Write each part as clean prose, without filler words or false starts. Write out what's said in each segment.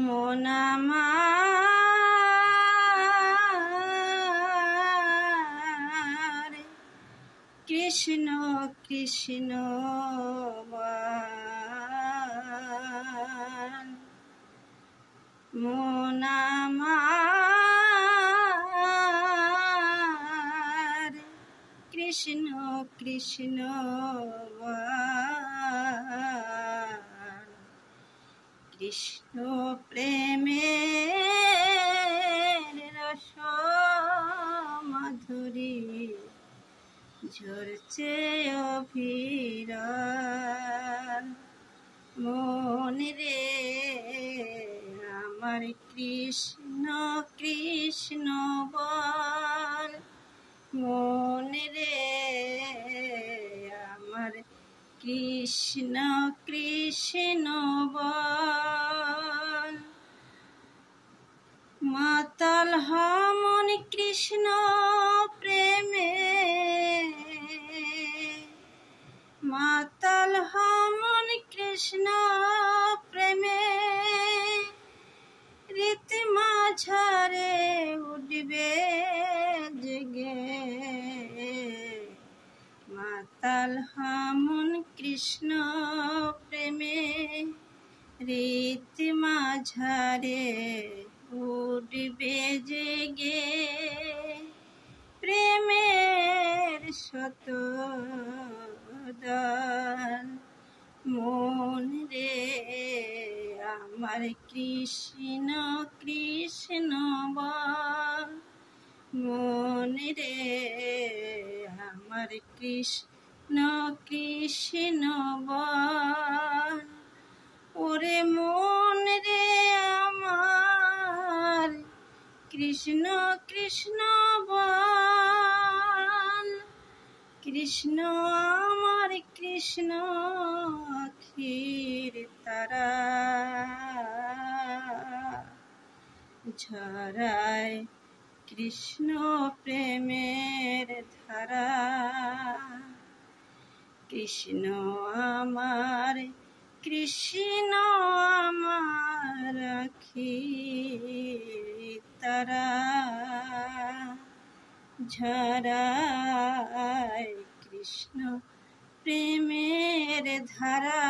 মন আমার কৃষ্ণ কৃষ্ণ বল, মন আমার কৃষ্ণ কৃষ্ণ বল, কৃষ্ণ প্রেমের রস মাধুরী ঝরছে অভিরাল, মন রে আমার কৃষ্ণ কৃষ্ণ বল, মন রে আমার কৃষ্ণ কৃষ্ণ বল, মাতাল মন কৃষ্ণ প্রেমে, মাতাল মন কৃষ্ণ প্রেমে, রীতি মাঝারে উঠবে জেগে, মাতাল মন কৃষ্ণ প্রেমে, রীতি মাঝারে উঠবে জেগে, প্রেমের শত দল, মন রে আমার কৃষ্ণ কৃষ্ণ বল, মন রে আমার কৃষ্ণ কৃষ্ণ বল, ওরে মন রে আমার কৃষ্ণ কৃষ্ণ বল, কৃষ্ণ আমার কৃষ্ণ আখির তারা, ঝরায় কৃষ্ণ প্রেমের ধারা, কৃষ্ণ আমার কৃষ্ণ আমার আখির তারা, ঝরায় কৃষ্ণ প্রেমের ধারা,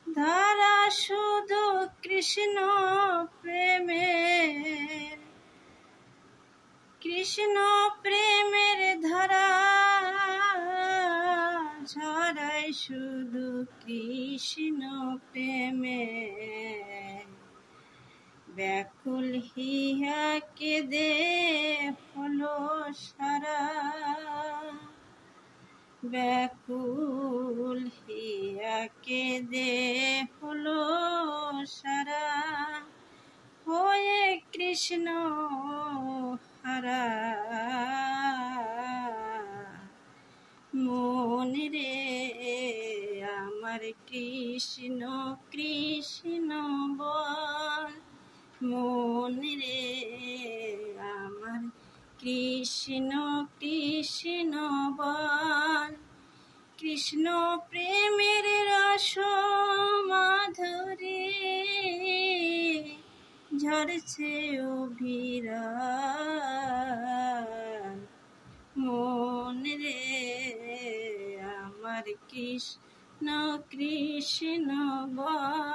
ধারা শুধু কৃষ্ণ প্রেমের, কৃষ্ণ প্রেমের ধারা, ঝরায় শুধু কৃষ্ণ প্রেমের, ব্যাকুল হিয়া কেঁদে হলো সারা, ব্যাকুল হিয়া কেঁদে হলো সারা, হয়ে কৃষ্ণ হারা, মন রে আমার কৃষ্ণ কৃষ্ণ বল, মন রে আমার কৃষ্ণ কৃষ্ণ বল, কৃষ্ণ প্রেমের রস মাধুরী ঝরছে অভিরাল, মন রে আমার কৃষ্ণ কৃষ্ণ বল।